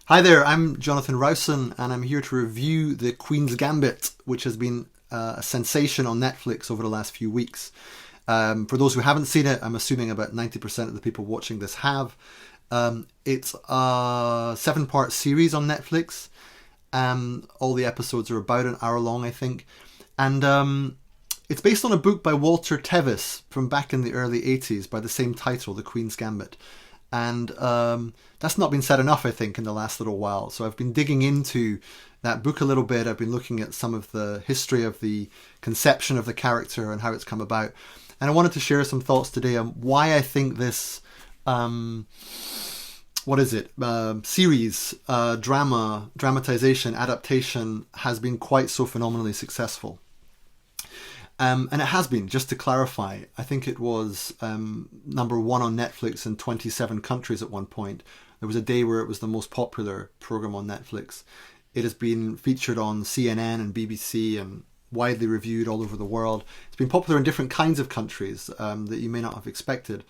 Hi there, I'm Jonathan Rowson, and I'm here to review The Queen's Gambit, which has been a sensation on Netflix over the last few weeks. For those who haven't seen it, I'm assuming about 90% of the people watching this have. It's a 7-part series on Netflix. All the episodes are about an hour long, I think. And it's based on a book by Walter Tevis from back in the early 80s by the same title, The Queen's Gambit. And that's not been said enough, I think, in the last little while. So I've been digging into that book a little bit. I've been looking at some of the history of the conception of the character and how it's come about. And I wanted to share some thoughts today on why I think this, series, dramatization, adaptation has been quite so phenomenally successful. And it has been, just to clarify. I think it was number one on Netflix in 27 countries at one point. There was a day where it was the most popular program on Netflix. It has been featured on CNN and BBC and widely reviewed all over the world. It's been popular in different kinds of countries that you may not have expected.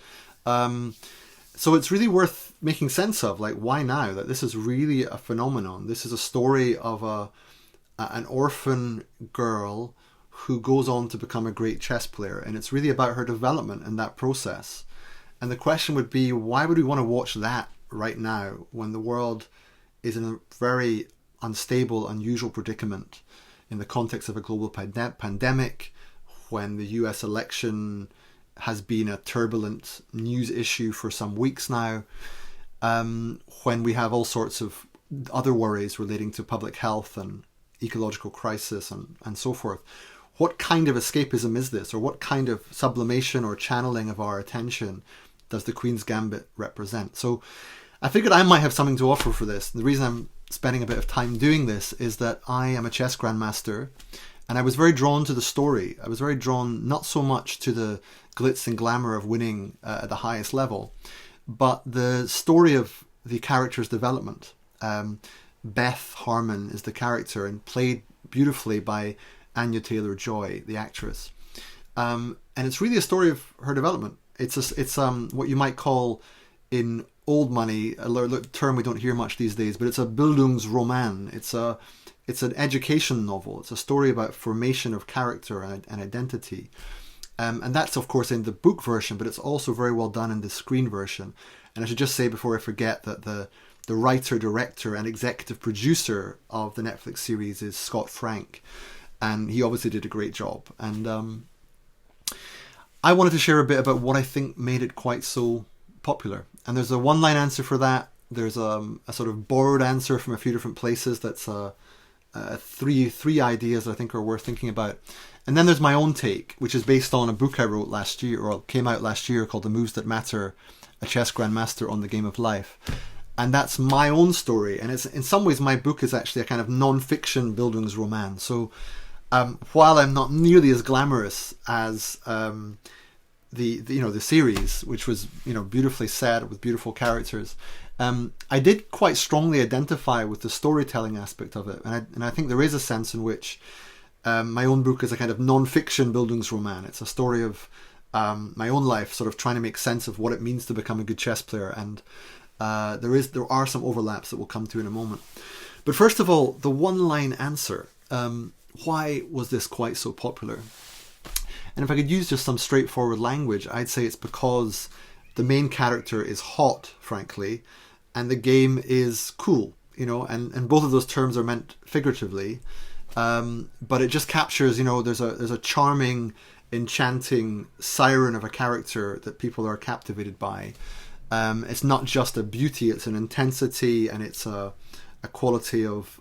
So it's really worth making sense of, like, why now? That this is really a phenomenon. This is a story of an orphan girl who goes on to become a great chess player, and it's really about her development in that process. And the question would be, why would we want to watch that right now when the world is in a very unstable, unusual predicament in the context of a global pandemic, when the US election has been a turbulent news issue for some weeks now, when we have all sorts of other worries relating to public health and ecological crisis and so forth. What kind of escapism is this, or what kind of sublimation or channeling of our attention does the Queen's Gambit represent? So I figured I might have something to offer for this. The reason I'm spending a bit of time doing this is that I am a chess grandmaster, and I was very drawn to the story. I was very drawn not so much to the glitz and glamour of winning at the highest level, but the story of the character's development. Beth Harmon is the character, and played beautifully by Anya Taylor-Joy, the actress. And it's really a story of her development. It's what you might call, in old money, a term we don't hear much these days, but it's a Bildungsroman. It's an education novel. It's a story about formation of character and identity. And that's, of course, in the book version, but it's also very well done in the screen version. And I should just say before I forget that the writer, director, and executive producer of the Netflix series is Scott Frank. And he obviously did a great job. And I wanted to share a bit about what I think made it quite so popular. And there's a one-line answer for that. There's a sort of borrowed answer from a few different places. That's three ideas that I think are worth thinking about. And then there's my own take, which is based on a book I wrote last year, or came out last year, called The Moves That Matter, a Chess Grandmaster on the Game of Life. And that's my own story. And it's, in some ways, my book is actually a kind of non-fiction Bildungsroman. So while I'm not nearly as glamorous as the series, which was beautifully set with beautiful characters, I did quite strongly identify with the storytelling aspect of it, and I think there is a sense in which my own book is a kind of non-fiction Bildungsroman. It's a story of my own life, sort of trying to make sense of what it means to become a good chess player, and there are some overlaps that we'll come to in a moment. But first of all, the one-line answer. Why was this quite so popular? And if I could use just some straightforward language, I'd say it's because the main character is hot, frankly, and the game is cool, and both of those terms are meant figuratively, but it just captures, there's a charming, enchanting siren of a character that people are captivated by. It's not just a beauty, it's an intensity, and it's a quality of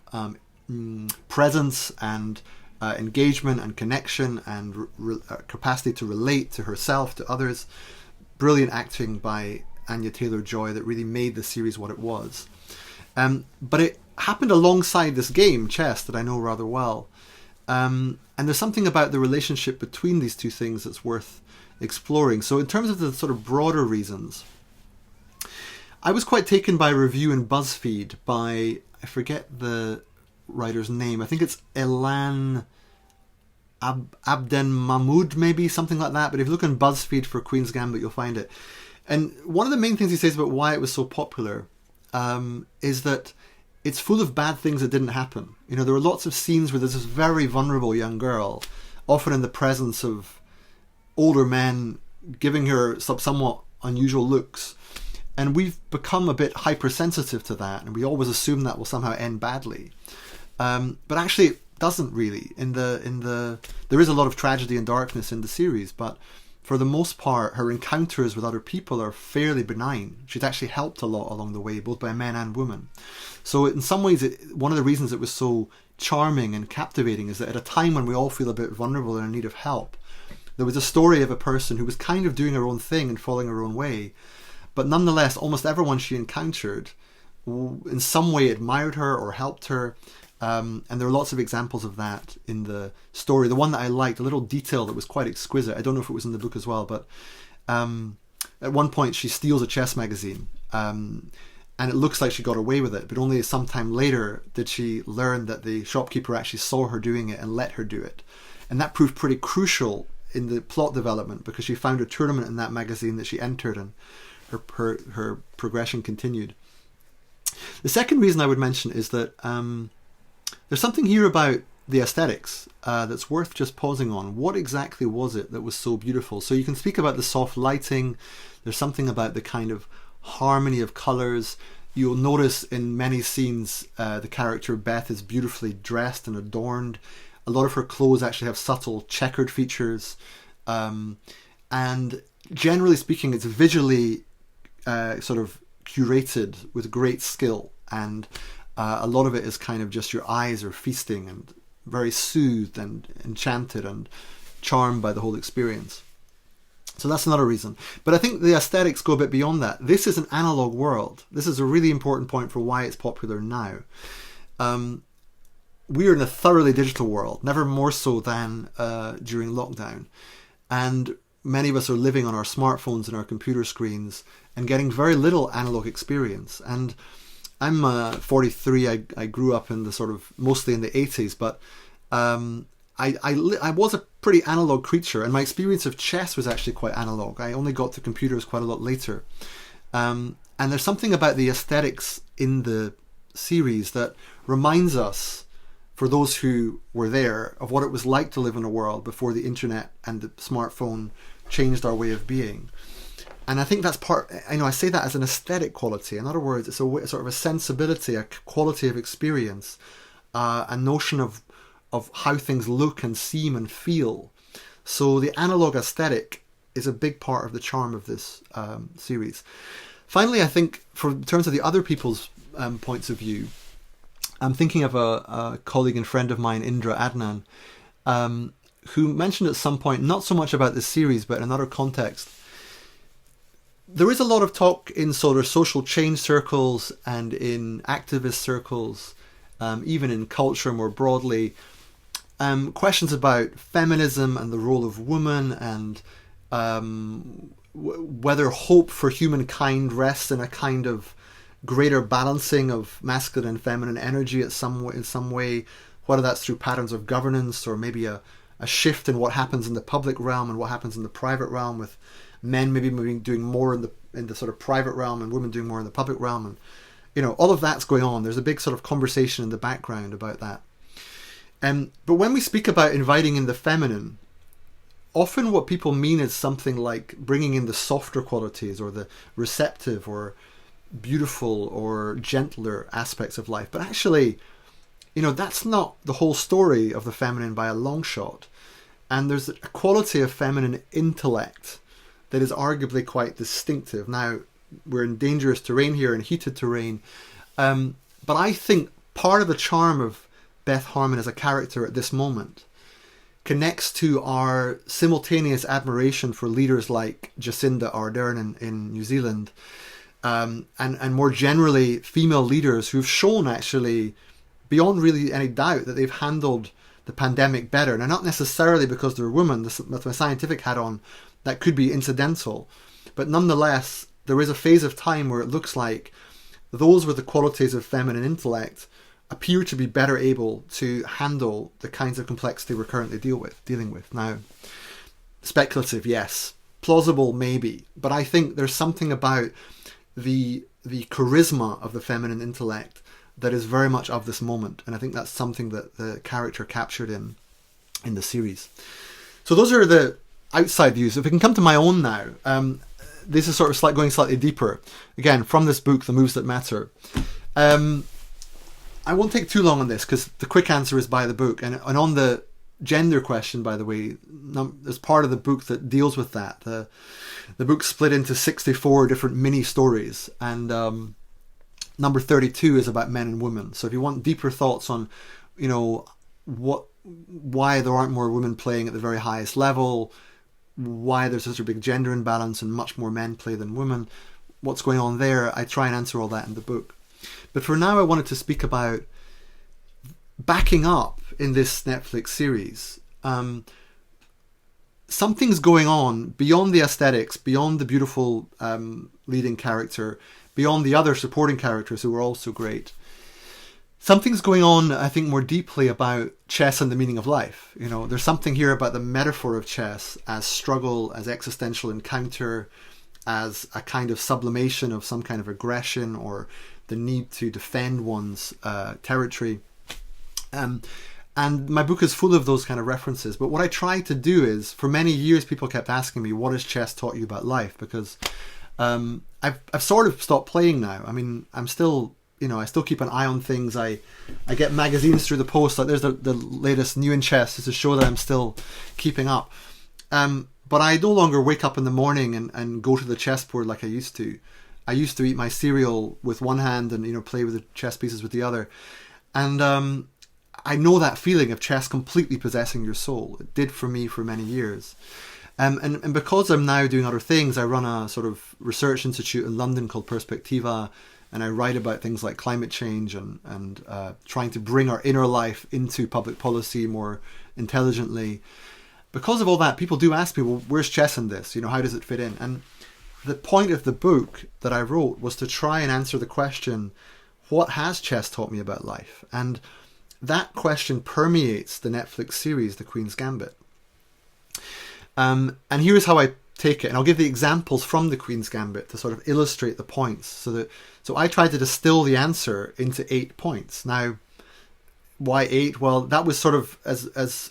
presence and engagement and connection and capacity to relate to herself, to others. Brilliant acting by Anya Taylor-Joy that really made the series what it was. But it happened alongside this game, chess, that I know rather well. And there's something about the relationship between these two things that's worth exploring. So in terms of the sort of broader reasons, I was quite taken by a review in Buzzfeed by, I forget the writer's name. I think it's Elan Abden Mahmoud, maybe, something like that. But if you look on Buzzfeed for Queen's Gambit, you'll find it. And one of the main things he says about why it was so popular is that it's full of bad things that didn't happen. You know, there were lots of scenes where there's this very vulnerable young girl, often in the presence of older men giving her somewhat unusual looks. And we've become a bit hypersensitive to that, and we always assume that will somehow end badly. But actually, it doesn't really. There is a lot of tragedy and darkness in the series, but for the most part, her encounters with other people are fairly benign. She's actually helped a lot along the way, both by men and women. So in some ways, one of the reasons it was so charming and captivating is that at a time when we all feel a bit vulnerable and in need of help, there was a story of a person who was kind of doing her own thing and following her own way. But nonetheless, almost everyone she encountered in some way admired her or helped her. And there are lots of examples of that in the story. The one that I liked, a little detail that was quite exquisite, I don't know if it was in the book as well, but at one point she steals a chess magazine. And it looks like she got away with it, but only sometime later did she learn that the shopkeeper actually saw her doing it and let her do it. And that proved pretty crucial in the plot development, because she found a tournament in that magazine that she entered, and her progression continued. The second reason I would mention is that there's something here about the aesthetics that's worth just pausing on. What exactly was it that was so beautiful? So you can speak about the soft lighting. There's something about the kind of harmony of colours. You'll notice in many scenes the character Beth is beautifully dressed and adorned. A lot of her clothes actually have subtle checkered features. And generally speaking, it's visually sort of curated with great skill. And a lot of it is kind of just your eyes are feasting and very soothed and enchanted and charmed by the whole experience. So that's another reason. But I think the aesthetics go a bit beyond that. This is an analog world. This is a really important point for why it's popular now. We're in a thoroughly digital world, never more so than during lockdown. And many of us are living on our smartphones and our computer screens and getting very little analog experience. And I'm 43. I grew up in the sort of mostly in the 80s, but I was a pretty analog creature, and my experience of chess was actually quite analog. I only got to computers quite a lot later. And there's something about the aesthetics in the series that reminds us, for those who were there, of what it was like to live in a world before the internet and the smartphone changed our way of being. And I think that's I say that as an aesthetic quality. In other words, it's a sort of a sensibility, a quality of experience, a notion of how things look and seem and feel. So the analog aesthetic is a big part of the charm of this series. Finally, I think in terms of the other people's points of view, I'm thinking of a colleague and friend of mine, Indra Adnan, who mentioned at some point, not so much about this series, but in another context, there is a lot of talk in sort of social change circles and in activist circles, even in culture more broadly, questions about feminism and the role of women, and whether hope for humankind rests in a kind of greater balancing of masculine and feminine energy in some way, whether that's through patterns of governance or maybe a shift in what happens in the public realm and what happens in the private realm, with men maybe doing more in the sort of private realm and women doing more in the public realm. And all of that's going on. There's a big sort of conversation in the background about that. But when we speak about inviting in the feminine, often what people mean is something like bringing in the softer qualities or the receptive or beautiful or gentler aspects of life. But actually, that's not the whole story of the feminine by a long shot. And there's a quality of feminine intellect that is arguably quite distinctive. Now, we're in dangerous terrain here, in heated terrain. But I think part of the charm of Beth Harmon as a character at this moment connects to our simultaneous admiration for leaders like Jacinda Ardern in New Zealand, and more generally female leaders who've shown actually, beyond really any doubt, that they've handled the pandemic better. Now, not necessarily because they're women, with my scientific hat on, that could be incidental, but nonetheless, there is a phase of time where it looks like those with the qualities of feminine intellect appear to be better able to handle the kinds of complexity we're currently dealing with. Now, speculative, yes. Plausible, maybe. But I think there's something about the charisma of the feminine intellect that is very much of this moment, and I think that's something that the character captured in the series. So those are the outside views. If we can come to my own now, this is sort of going slightly deeper. Again, from this book, The Moves That Matter. I won't take too long on this because the quick answer is by the book. And on the gender question, by the way, there's part of the book that deals with that. The book split into 64 different mini stories, and number 32 is about men and women. So if you want deeper thoughts on, why there aren't more women playing at the very highest level, why there's such a big gender imbalance and much more men play than women, what's going on there, I try and answer all that in the book. But for now, I wanted to speak about backing up in this Netflix series. Something's going on beyond the aesthetics, beyond the beautiful leading character, beyond the other supporting characters who were also great. Something's going on, I think, more deeply about chess and the meaning of life. There's something here about the metaphor of chess as struggle, as existential encounter, as a kind of sublimation of some kind of aggression or the need to defend one's territory. And my book is full of those kind of references. But what I try to do is, for many years, people kept asking me, what has chess taught you about life? Because I've sort of stopped playing now. I mean, I'm still... I still keep an eye on things. I get magazines through the post. Like there's the latest New in Chess, just to show that I'm still keeping up. But I no longer wake up in the morning and go to the chessboard like I used to. I used to eat my cereal with one hand and play with the chess pieces with the other. And I know that feeling of chess completely possessing your soul. It did for me for many years. And because I'm now doing other things, I run a sort of research institute in London called Perspectiva. And I write about things like climate change and trying to bring our inner life into public policy more intelligently. Because of all that, people do ask me, well, where's chess in this? How does it fit in? And the point of the book that I wrote was to try and answer the question, what has chess taught me about life? And that question permeates the Netflix series, The Queen's Gambit. And here's how I take it, and I'll give the examples from the Queen's Gambit to sort of illustrate the points. So I tried to distill the answer into 8 points. Now, why 8? Well, that was sort of as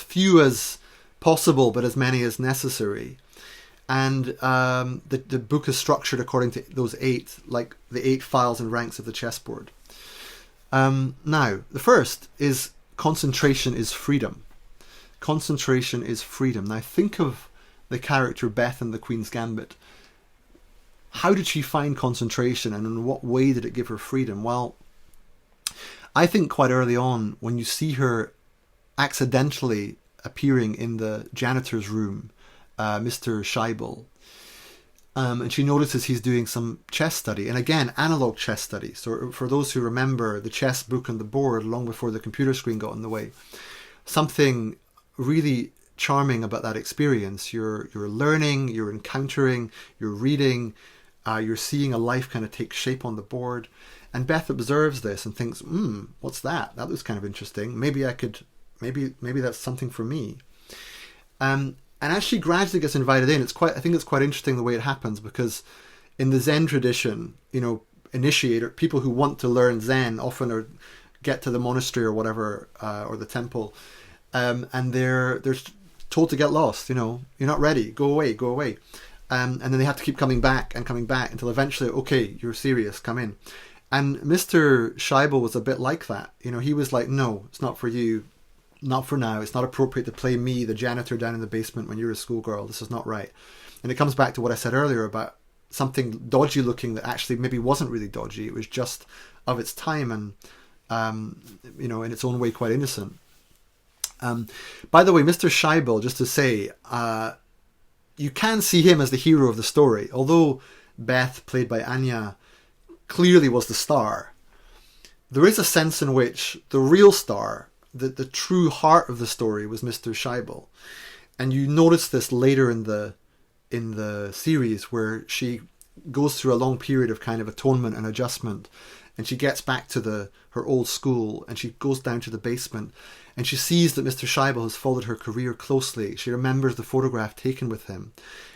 few as possible, but as many as necessary. And the book is structured according to those 8, like the 8 files and ranks of the chessboard. Now, the first is concentration is freedom. Concentration is freedom. Now, think of the character Beth in The Queen's Gambit. How did she find concentration, and in what way did it give her freedom? Well, I think quite early on, when you see her accidentally appearing in the janitor's room, Mr. Scheibel, and she notices he's doing some chess study, and again, analog chess study. So for those who remember the chess book on the board long before the computer screen got in the way, something really charming about that experience. You're learning, you're encountering, you're reading, you're seeing a life kind of take shape on the board. And Beth observes this and thinks, what's that? That looks kind of interesting. Maybe that's something for me. And as she gradually gets invited in, I think it's quite interesting the way it happens, because in the Zen tradition, people who want to learn Zen often get to the monastery or whatever, or the temple, and they're told to get lost. You're not ready. Go away. And then they have to keep coming back until eventually, okay, you're serious, come in. And Mr. Scheibel was a bit like that. He was like, no, it's not for you. Not for now. It's not appropriate to play me, the janitor down in the basement when you're a schoolgirl. This is not right. And it comes back to what I said earlier about something dodgy looking that actually maybe wasn't really dodgy. It was just of its time and, in its own way, quite innocent. By the way, Mr. Scheibel, just to say, you can see him as the hero of the story. Although Beth, played by Anya, clearly was the star, there is a sense in which the real star, the true heart of the story, was Mr. Scheibel. And you notice this later in the series, where she goes through a long period of kind of atonement and adjustment, and she gets back to her old school, and she goes down to the basement, and she sees that Mr. Scheibel has followed her career closely. She remembers the photograph taken with him.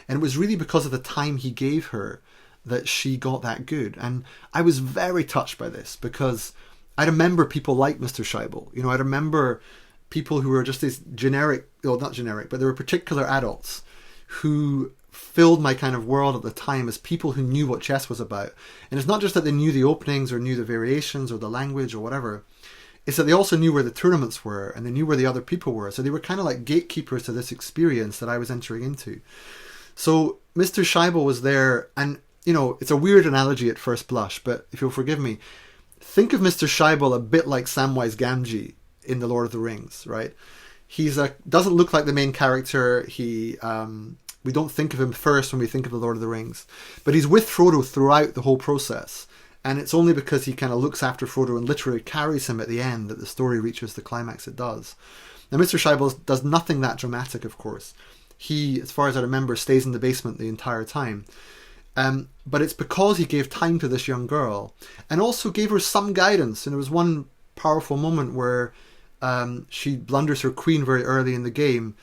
And it was really because of the time he gave her that she got that good. And I was very touched by this, because I remember people like Mr. Scheibel. You know, I remember people who were just these generic, well, not generic, but there were particular adults who filled my kind of world at the time as people who knew what chess was about. And it's not just that they knew the openings or knew the variations or the language or whatever. It's that they also knew where the tournaments were, and they knew where the other people were. So they were kind of like gatekeepers to this experience that I was entering into. So Mr. Scheibel was there, and, you know, it's a weird analogy at first blush, but if you'll forgive me, think of Mr. Scheibel a bit like Samwise Gamgee in The Lord of the Rings, right? Doesn't look like the main character. We don't think of him first when we think of The Lord of the Rings, but he's with Frodo throughout the whole process. And it's only because he kind of looks after Frodo and literally carries him at the end that the story reaches the climax it does. Now, Mr. Scheibel does nothing that dramatic, of course. He, as far as I remember, stays in the basement the entire time. But it's because he gave time to this young girl and also gave her some guidance. And there was one powerful moment where she blunders her queen very early in the game,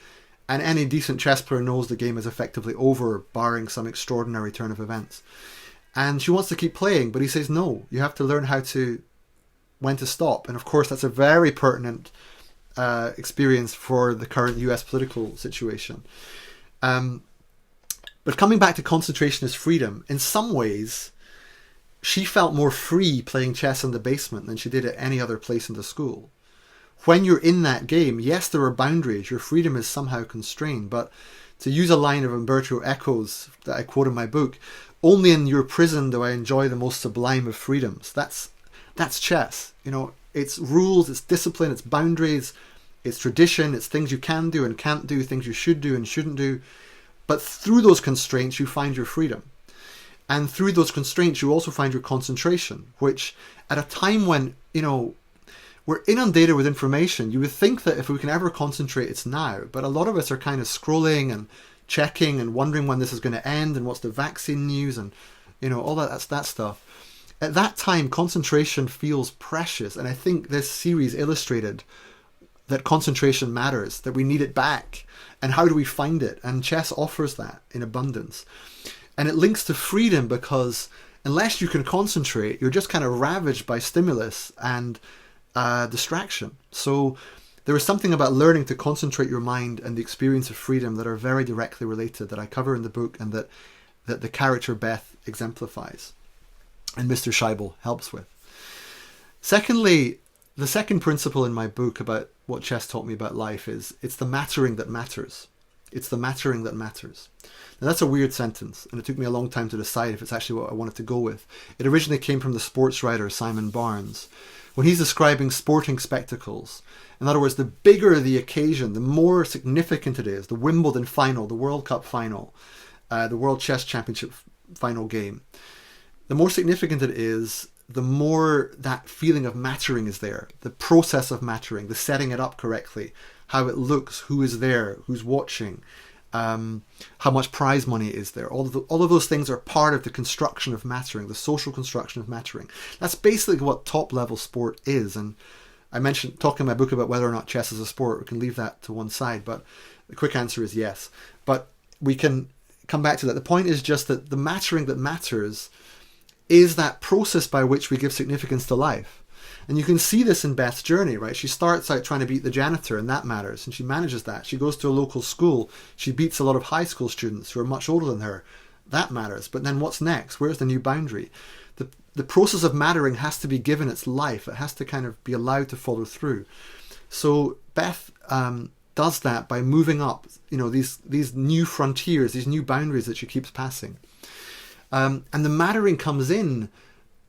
and any decent chess player knows the game is effectively over, barring some extraordinary turn of events. And she wants to keep playing, but he says, no, you have to learn when to stop. And of course, that's a very pertinent experience for the current US political situation. But coming back to concentration as freedom, in some ways, she felt more free playing chess in the basement than she did at any other place in the school. When you're in that game, yes, there are boundaries. Your freedom is somehow constrained. But to use a line of Umberto Eco's that I quote in my book, only in your prison do I enjoy the most sublime of freedoms. That's chess. You know, it's rules, it's discipline, it's boundaries, it's tradition, it's things you can do and can't do, things you should do and shouldn't do. But through those constraints, you find your freedom. And through those constraints, you also find your concentration, which at a time when, you know, we're inundated with information, you would think that if we can ever concentrate, it's now. But a lot of us are kind of scrolling and checking and wondering when this is going to end and what's the vaccine news and, you know, all that stuff. At that time, concentration feels precious. And I think this series illustrated that concentration matters, that we need it back. And how do we find it? And chess offers that in abundance. And it links to freedom, because unless you can concentrate, you're just kind of ravaged by stimulus and distraction. So there is something about learning to concentrate your mind and the experience of freedom that are very directly related, that I cover in the book, and that the character Beth exemplifies and Mr. Scheibel helps with. Secondly, the second principle in my book about what chess taught me about life is it's the mattering that matters. It's the mattering that matters. Now, that's a weird sentence, and it took me a long time to decide if it's actually what I wanted to go with. It originally came from the sports writer Simon Barnes, when he's describing sporting spectacles. In other words, the bigger the occasion, the more significant it is. The Wimbledon final, the World Cup final, the World Chess Championship final game. The more significant it is, the more that feeling of mattering is there. The process of mattering, the setting it up correctly, how it looks, who is there, who's watching, how much prize money is there. All of those things are part of the construction of mattering, the social construction of mattering. That's basically what top level sport is. And I mentioned talking in my book about whether or not chess is a sport. We can leave that to one side, but the quick answer is yes. But we can come back to that. The point is just that the mattering that matters is that process by which we give significance to life. And you can see this in Beth's journey, right? She starts out trying to beat the janitor, and that matters, and she manages that. She goes to a local school. She beats a lot of high school students who are much older than her. That matters. But then what's next? Where's the new boundary? The process of mattering has to be given its life. It has to kind of be allowed to follow through. So Beth does that by moving up, you know, these new frontiers, these new boundaries that she keeps passing. And the mattering comes in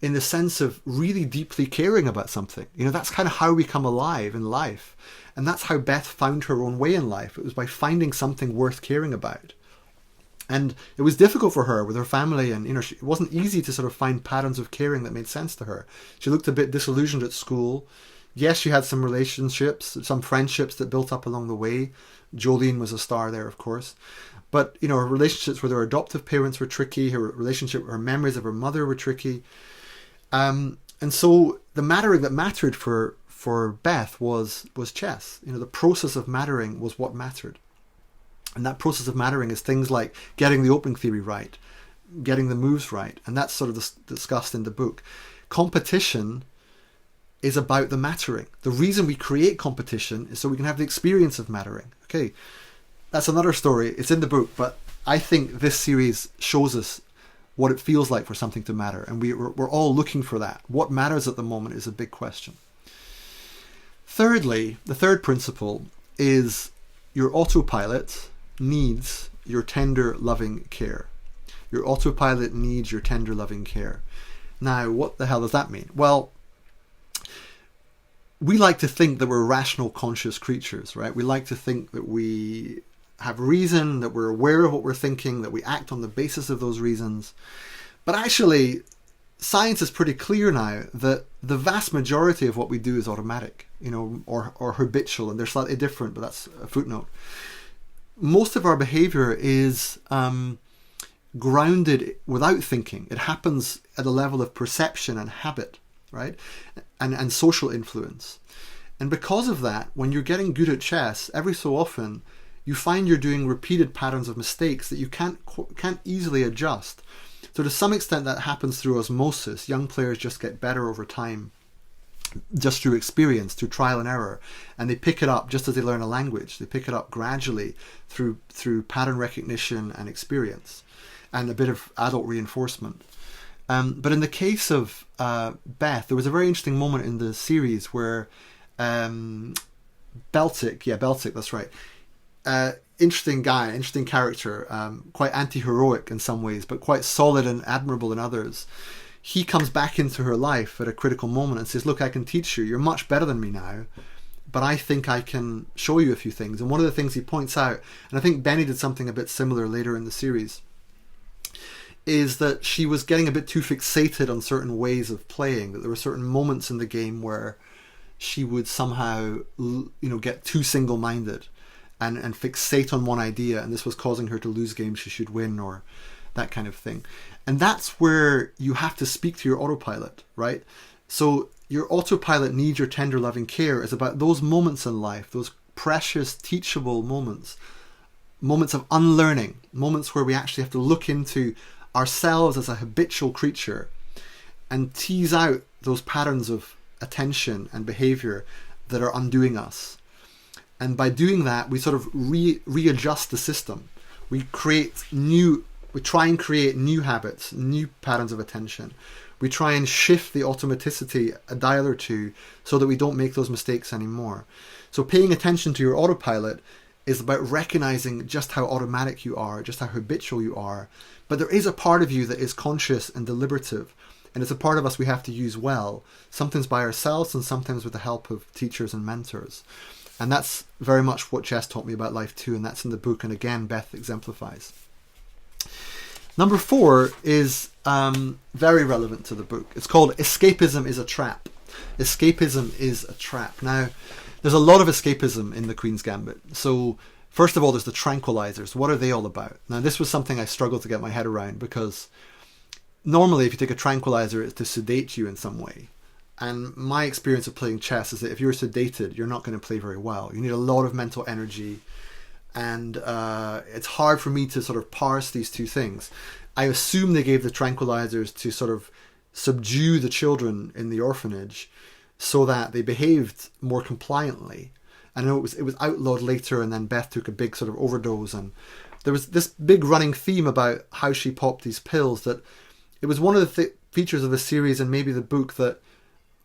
the sense of really deeply caring about something. You know, that's kind of how we come alive in life. And that's how Beth found her own way in life. It was by finding something worth caring about. And it was difficult for her with her family, and, you know, it wasn't easy to sort of find patterns of caring that made sense to her. She looked a bit disillusioned at school. Yes, she had some relationships, some friendships that built up along the way. Jolene was a star there, of course. But, you know, her relationships with her adoptive parents were tricky. Her memories of her mother were tricky. And so the mattering that mattered for Beth was chess. You know, the process of mattering was what mattered. And that process of mattering is things like getting the opening theory right, getting the moves right. And that's sort of discussed in the book. Competition is about the mattering. The reason we create competition is so we can have the experience of mattering. Okay, that's another story. It's in the book, but I think this series shows us what it feels like for something to matter. And we're all looking for that. What matters at the moment is a big question. Thirdly, the third principle is your autopilot needs your tender, loving care. Your autopilot needs your tender, loving care. Now, what the hell does that mean? Well, we like to think that we're rational, conscious creatures, right? We like to think that we have reason, that we're aware of what we're thinking, that we act on the basis of those reasons. But actually, science is pretty clear now that the vast majority of what we do is automatic, or habitual, and they're slightly different, but that's a footnote. Most of our behavior is grounded without thinking. It happens at a level of perception and habit, right? And social influence. And because of that, when you're getting good at chess, every so often you find you're doing repeated patterns of mistakes that you can't easily adjust. So to some extent that happens through osmosis. Young players just get better over time, just through experience, through trial and error, and they pick it up just as they learn a language. They pick it up gradually through pattern recognition and experience, and a bit of adult reinforcement. But in the case of Beth, there was a very interesting moment in the series where Beltic, that's right. Interesting guy, interesting character, quite anti-heroic in some ways, but quite solid and admirable in others. He comes back into her life at a critical moment and says, look, I can teach you. You're much better than me now, but I think I can show you a few things. And one of the things he points out, and I think Benny did something a bit similar later in the series, is that she was getting a bit too fixated on certain ways of playing, that there were certain moments in the game where she would somehow, get too single-minded and fixate on one idea, and this was causing her to lose games she should win, or that kind of thing. And that's where you have to speak to your autopilot, right? So your autopilot needs your tender, loving care is about those moments in life, those precious, teachable moments of unlearning, moments where we actually have to look into ourselves as a habitual creature and tease out those patterns of attention and behavior that are undoing us. And by doing that, we sort of readjust the system. We try and create new habits, new patterns of attention. We try and shift the automaticity a dial or two so that we don't make those mistakes anymore. So paying attention to your autopilot is about recognizing just how automatic you are, just how habitual you are. But there is a part of you that is conscious and deliberative. And it's a part of us we have to use well, sometimes by ourselves and sometimes with the help of teachers and mentors. And that's very much what chess taught me about life too, and that's in the book, and again, Beth exemplifies. Number 4 is very relevant to the book. It's called Escapism is a Trap. Escapism is a trap. Now, there's a lot of escapism in the Queen's Gambit. So, first of all, there's the tranquilizers. What are they all about? Now, this was something I struggled to get my head around, because normally if you take a tranquilizer, it's to sedate you in some way. And my experience of playing chess is that if you're sedated, you're not going to play very well. You need a lot of mental energy. And it's hard for me to sort of parse these two things. I assume they gave the tranquilizers to sort of subdue the children in the orphanage so that they behaved more compliantly. I know it was outlawed later, and then Beth took a big sort of overdose. And there was this big running theme about how she popped these pills, that it was one of the features of the series and maybe the book that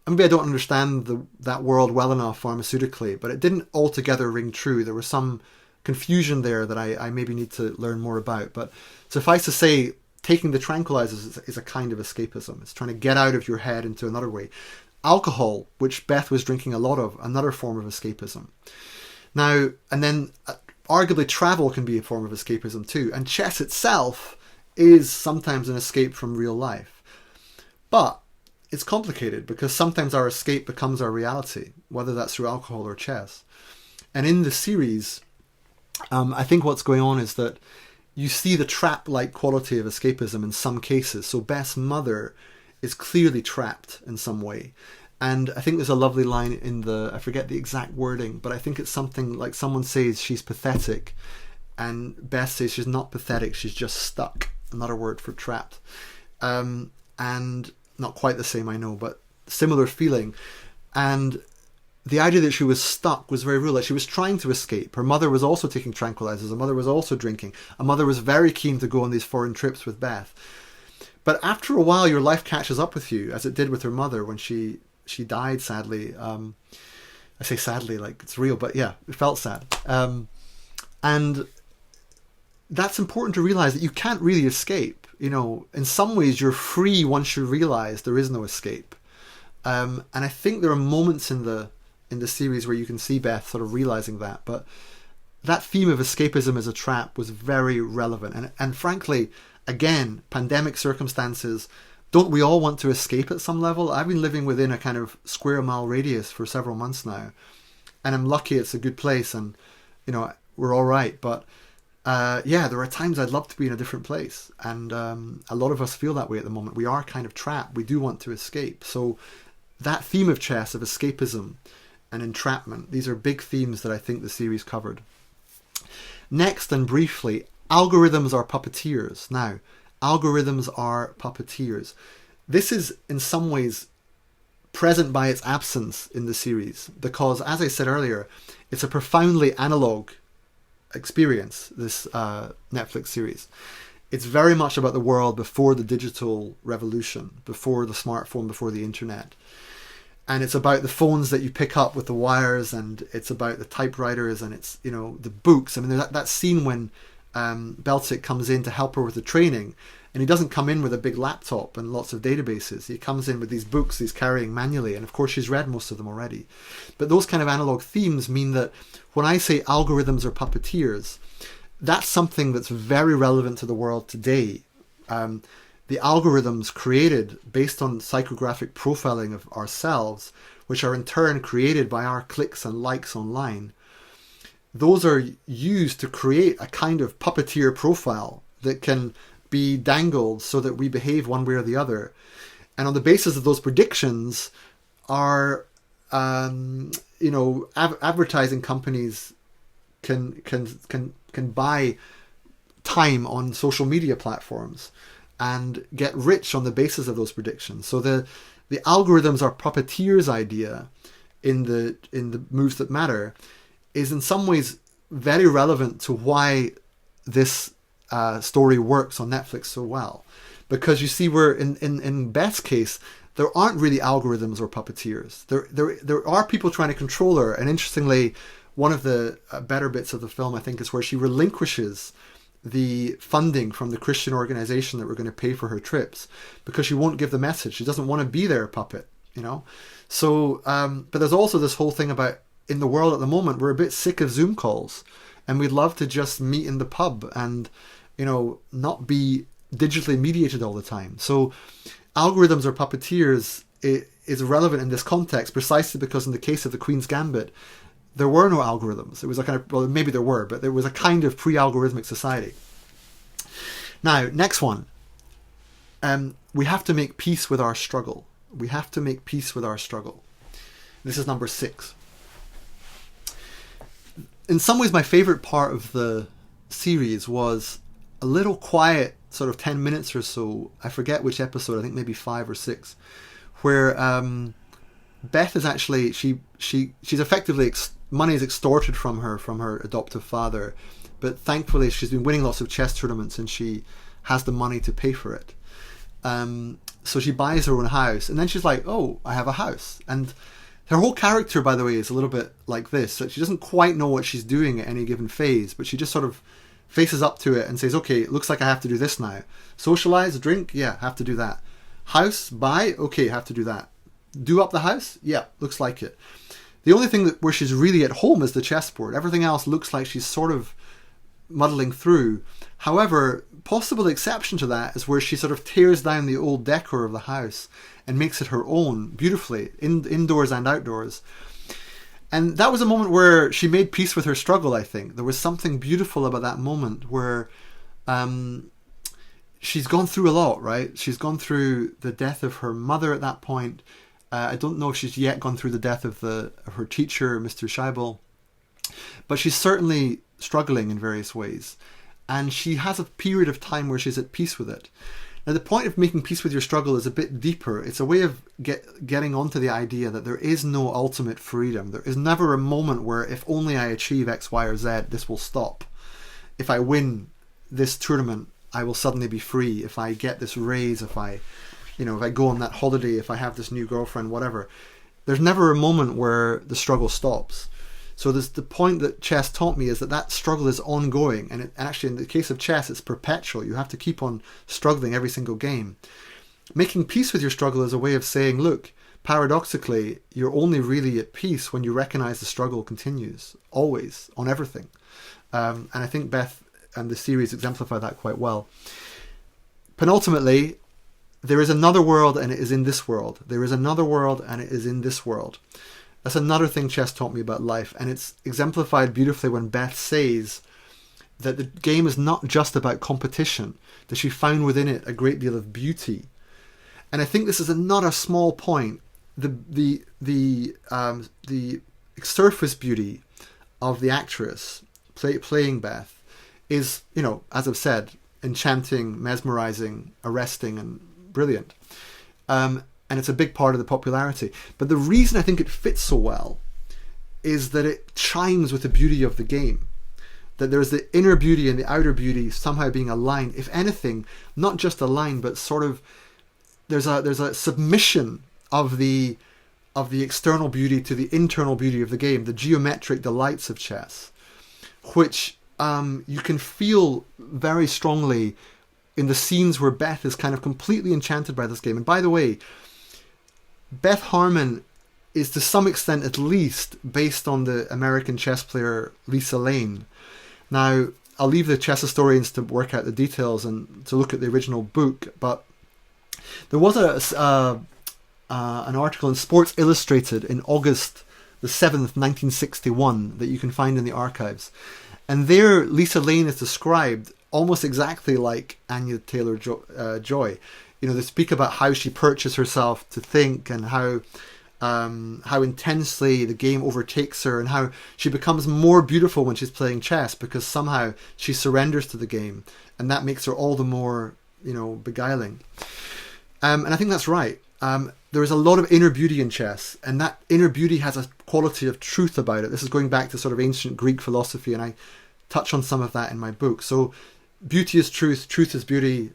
maybe I don't understand that world well enough pharmaceutically, but it didn't altogether ring true. There was some confusion there that I maybe need to learn more about. But suffice to say, taking the tranquilizers is a kind of escapism. It's trying to get out of your head into another way. Alcohol, which Beth was drinking a lot of, another form of escapism. Now, and then arguably travel can be a form of escapism too. And chess itself is sometimes an escape from real life. But it's complicated because sometimes our escape becomes our reality, whether that's through alcohol or chess. And in the series, I think what's going on is that you see the trap-like quality of escapism in some cases. So Beth's mother is clearly trapped in some way. And I think there's a lovely line in I forget the exact wording, but I think it's something like someone says she's pathetic, and Beth says she's not pathetic, she's just stuck. another word for trapped. And not quite the same, I know, but similar feeling. And the idea that she was stuck was very real. Like, she was trying to escape. Her mother was also taking tranquilizers. Her mother was also drinking. Her mother was very keen to go on these foreign trips with Beth. But after a while, your life catches up with you, as it did with her mother when she died, sadly. I say sadly, like it's real, but yeah, it felt sad. And that's important to realize, that you can't really escape. You know, in some ways, you're free once you realize there is no escape. And I think there are moments in the series where you can see Beth sort of realizing that. But that theme of escapism as a trap was very relevant. And frankly, again, pandemic circumstances, don't we all want to escape at some level? I've been living within a kind of square mile radius for several months now, and I'm lucky it's a good place, and you know, we're all right. But yeah, there are times I'd love to be in a different place, and a lot of us feel that way at the moment. We are kind of trapped. We do want to escape. So that theme of chess, of escapism and entrapment, these are big themes that I think the series covered. Next, and briefly, algorithms are puppeteers. Now, algorithms are puppeteers. This is in some ways present by its absence in the series, because, as I said earlier, it's a profoundly analog experience, this Netflix series. It's very much about the world before the digital revolution, before the smartphone, before the internet. And it's about the phones that you pick up with the wires, and it's about the typewriters, and it's, you know, the books. I mean, that scene when Beltic comes in to help her with the training, and he doesn't come in with a big laptop and lots of databases. He comes in with these books he's carrying manually, and of course she's read most of them already. But those kind of analog themes mean that when I say algorithms are puppeteers, that's something that's very relevant to the world today. The algorithms created based on psychographic profiling of ourselves, which are in turn created by our clicks and likes online, those are used to create a kind of puppeteer profile that can be dangled so that we behave one way or the other. And on the basis of those predictions, our advertising companies can buy time on social media platforms and get rich on the basis of those predictions. So the algorithms are puppeteers idea in the Moves That Matter is in some ways very relevant to why this story works on Netflix so well. Because you see, we're in Beth's case, there aren't really algorithms or puppeteers. There are people trying to control her. And interestingly, one of the better bits of the film, I think, is where she relinquishes the funding from the Christian organization that were going to pay for her trips because she won't give the message. She doesn't want to be their puppet, you know. So, but there's also this whole thing about, in the world at the moment, we're a bit sick of Zoom calls, and we'd love to just meet in the pub and, you know, not be digitally mediated all the time. So algorithms or puppeteers is relevant in this context precisely because in the case of the Queen's Gambit, there were no algorithms. It was a kind of, well, maybe there were, but there was a kind of pre-algorithmic society. Now, next one. We have to make peace with our struggle. We have to make peace with our struggle. This is number 6. In some ways, my favorite part of the series was a little quiet, sort of 10 minutes or so. I forget which episode, I think maybe 5 or 6, where Beth is actually, she's effectively, money is extorted from her adoptive father, but thankfully she's been winning lots of chess tournaments and she has the money to pay for it. So she buys her own house, and then she's like, oh, I have a house. And her whole character, by the way, is a little bit like this. So she doesn't quite know what she's doing at any given phase, but she just sort of faces up to it and says, okay, it looks like I have to do this now. Socialize, drink, yeah, have to do that. House, buy, okay, have to do that. Do up the house, yeah, looks like it. The only thing where she's really at home is the chessboard. Everything else looks like she's sort of muddling through. However, possible exception to that is where she sort of tears down the old decor of the house and makes it her own beautifully, indoors and outdoors. And that was a moment where she made peace with her struggle, I think. There was something beautiful about that moment where she's gone through a lot, right? She's gone through the death of her mother at that point. I don't know if she's yet gone through the death of her teacher, Mr. Scheibel. But she's certainly struggling in various ways. and she has a period of time where she's at peace with it. Now, the point of making peace with your struggle is a bit deeper. It's a way of getting onto the idea that there is no ultimate freedom. There is never a moment where if only I achieve X, Y, or Z, this will stop. If I win this tournament, I will suddenly be free. If I get this raise, if I go on that holiday, if I have this new girlfriend, whatever. There's never a moment where the struggle stops. So the point that chess taught me is that struggle is ongoing, and actually in the case of chess it's perpetual. You have to keep on struggling every single game. Making peace with your struggle is a way of saying, look, paradoxically, you're only really at peace when you recognize the struggle continues, always, on everything. And I think Beth and the series exemplify that quite well. Penultimately, there is another world and it is in this world. There is another world and it is in this world. That's another thing chess taught me about life, and it's exemplified beautifully when Beth says that the game is not just about competition, that she found within it a great deal of beauty. And I think this is not a small point. The surface beauty of the actress playing Beth is, as I've said, enchanting, mesmerizing, arresting, and brilliant. And it's a big part of the popularity. But the reason I think it fits so well is that it chimes with the beauty of the game. That there's the inner beauty and the outer beauty somehow being aligned. If anything, not just aligned, but sort of there's a submission of the external beauty to the internal beauty of the game, the geometric delights of chess, which you can feel very strongly in the scenes where Beth is kind of completely enchanted by this game. And by the way, Beth Harmon is to some extent at least based on the American chess player Lisa Lane. Now, I'll leave the chess historians to work out the details and to look at the original book, but there was an article in Sports Illustrated in August the 7th, 1961 that you can find in the archives. And there Lisa Lane is described almost exactly like Anya Taylor-Joy. They speak about how she purchased herself to think and how intensely the game overtakes her and how she becomes more beautiful when she's playing chess because somehow she surrenders to the game and that makes her all the more, beguiling. And I think that's right. There is a lot of inner beauty in chess, and that inner beauty has a quality of truth about it. This is going back to sort of ancient Greek philosophy, and I touch on some of that in my book. So beauty is truth, truth is beauty,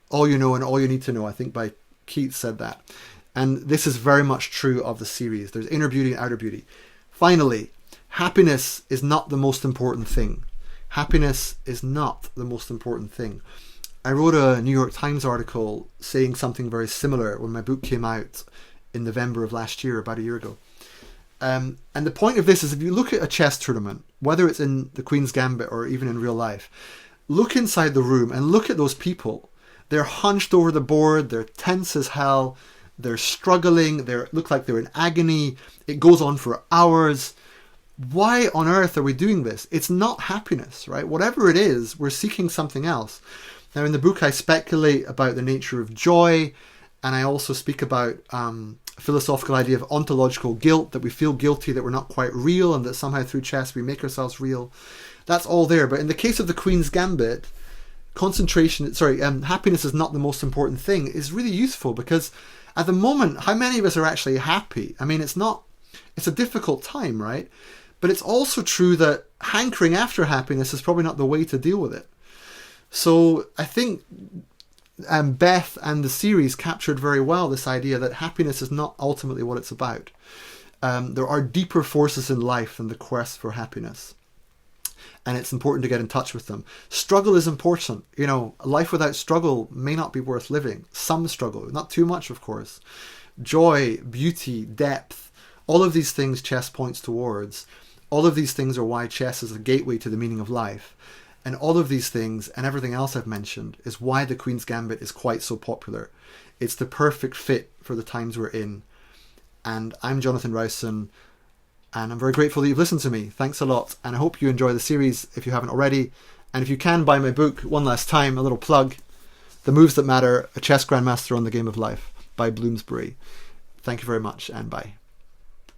all you know and all you need to know, I think by Keats said that. And this is very much true of the series. There's inner beauty and outer beauty. Finally, happiness is not the most important thing. Happiness is not the most important thing. I wrote a New York Times article saying something very similar when my book came out in November of last year, about a year ago. And the point of this is if you look at a chess tournament, whether it's in the Queen's Gambit or even in real life, look inside the room and look at those people. They're hunched over the board, they're tense as hell, they're struggling, they look like they're in agony, it goes on for hours. Why on earth are we doing this? It's not happiness, right? Whatever it is, we're seeking something else. Now in the book I speculate about the nature of joy, and I also speak about a philosophical idea of ontological guilt, that we feel guilty that we're not quite real and that somehow through chess we make ourselves real. That's all there. But in the case of the Queen's Gambit, happiness is not the most important thing is really useful because at the moment, how many of us are actually happy? I mean, it's a difficult time, right? But it's also true that hankering after happiness is probably not the way to deal with it. So I think Beth and the series captured very well this idea that happiness is not ultimately what it's about. There are deeper forces in life than the quest for happiness. And it's important to get in touch with them. Struggle is important. A life without struggle may not be worth living. Some struggle, not too much, of course. Joy, beauty, depth, all of these things chess points towards. All of these things are why chess is a gateway to the meaning of life. And all of these things, and everything else I've mentioned, is why the Queen's Gambit is quite so popular. It's the perfect fit for the times we're in. And I'm Jonathan Rowson, and I'm very grateful that you've listened to me. Thanks a lot, and I hope you enjoy the series if you haven't already. And if you can, buy my book, one last time, a little plug, The Moves That Matter, A Chess Grandmaster on the Game of Life by Bloomsbury. Thank you very much, and bye.